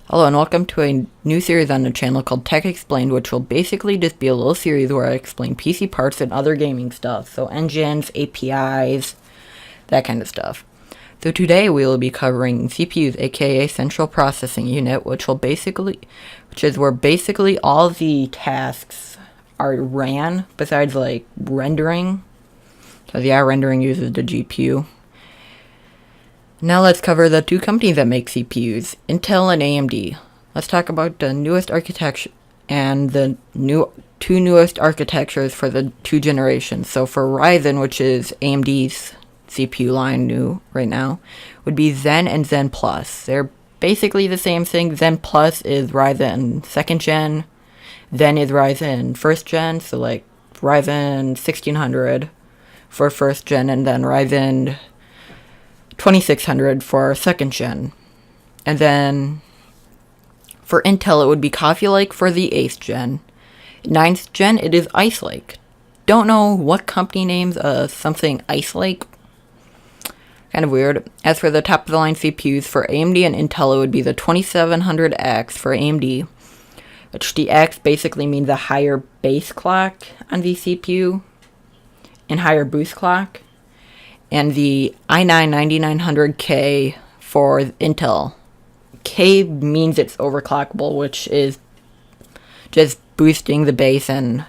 Hello and welcome to a new series on the channel called Tech Explained, which will basically just be a little series where I explain PC parts and other gaming stuff. So engines, APIs, that kind of stuff. So today we will be covering CPUs, aka Central Processing Unit, which is where basically all the tasks are ran besides like rendering. Because yeah, rendering uses the GPU. Now let's cover the two companies that make CPUs, Intel and AMD. Let's talk about the newest architecture and the two newest architectures for the two generations. So for Ryzen, which is AMD's CPU line new right now, would be Zen and Zen Plus. They're basically the same thing. Zen Plus is Ryzen 2nd gen, Zen is Ryzen 1st gen, so like Ryzen 1600 for 1st gen, and then Ryzen 2600 for 2nd gen. And then for Intel, it would be Coffee Lake for the 8th gen. 9th gen, it is Ice Lake. Don't know what company names something Ice Lake. Kind of weird. As for the top of the line CPUs for AMD and Intel, it would be the 2700X for AMD, which the X basically means a higher base clock on the CPU and higher boost clock. And the i9-9900K for Intel. K means it's overclockable, which is just boosting the base and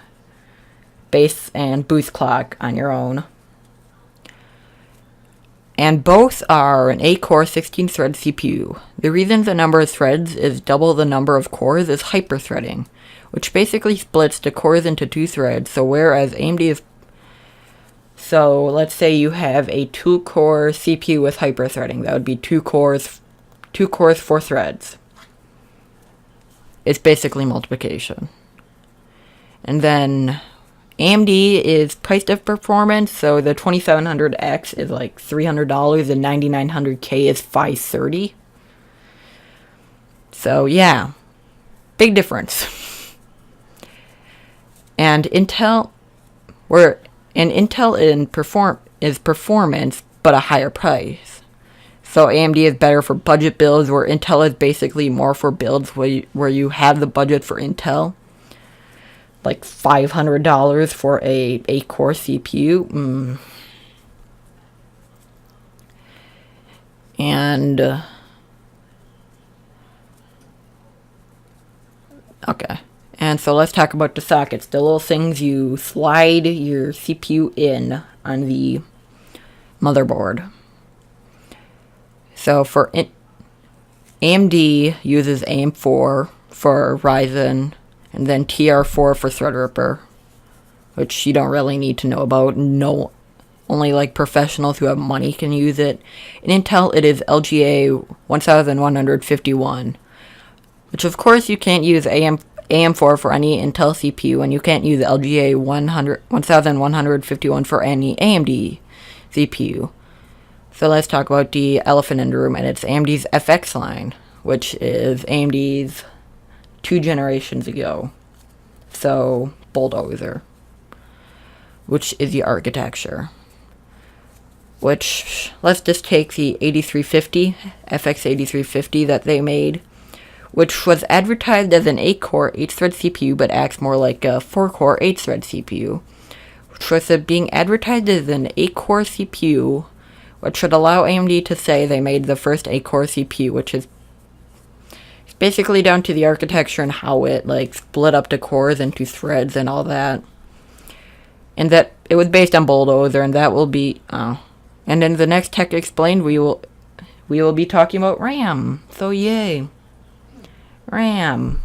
boost clock on your own. And both are an 8-core 16-thread CPU. The reason the number of threads is double the number of cores is hyperthreading, which basically splits the cores into 2 threads. So whereas AMD is So let's say you have a 2-core CPU with hyperthreading. That would be 2 cores, 4 threads. It's basically multiplication. And then AMD is priced of performance, so the 2700X is like $300 and 9900K is $530. So yeah, big difference. And Intel is performance, but a higher price. So AMD is better for budget builds, where Intel is basically more for builds where you have the budget for Intel. Like $500 for a 8-core CPU. And okay. And so let's talk about the sockets, the little things you slide your CPU in on the motherboard. So for AMD uses AM4 for Ryzen, and then TR4 for Threadripper, which you don't really need to know about. No, only like professionals who have money can use it. In Intel, it is LGA 1151, which of course you can't use AM4 for any Intel CPU, and you can't use LGA 1151 for any AMD CPU. So let's talk about the elephant in the room, and it's AMD's FX line, which is AMD's 2 generations ago. So Bulldozer, which is the architecture. Which, let's just take the 8350, FX 8350 that they made, which was advertised as an 8-core, 8-thread CPU, but acts more like a 4-core, 8-thread CPU, which was being advertised as an 8-core CPU, which should allow AMD to say they made the first 8-core CPU, which is basically down to the architecture and how it like split up the cores into threads and all that. And that it was based on Bulldozer, and that will be, and in the next Tech Explained, we will be talking about RAM. So yay. RAM.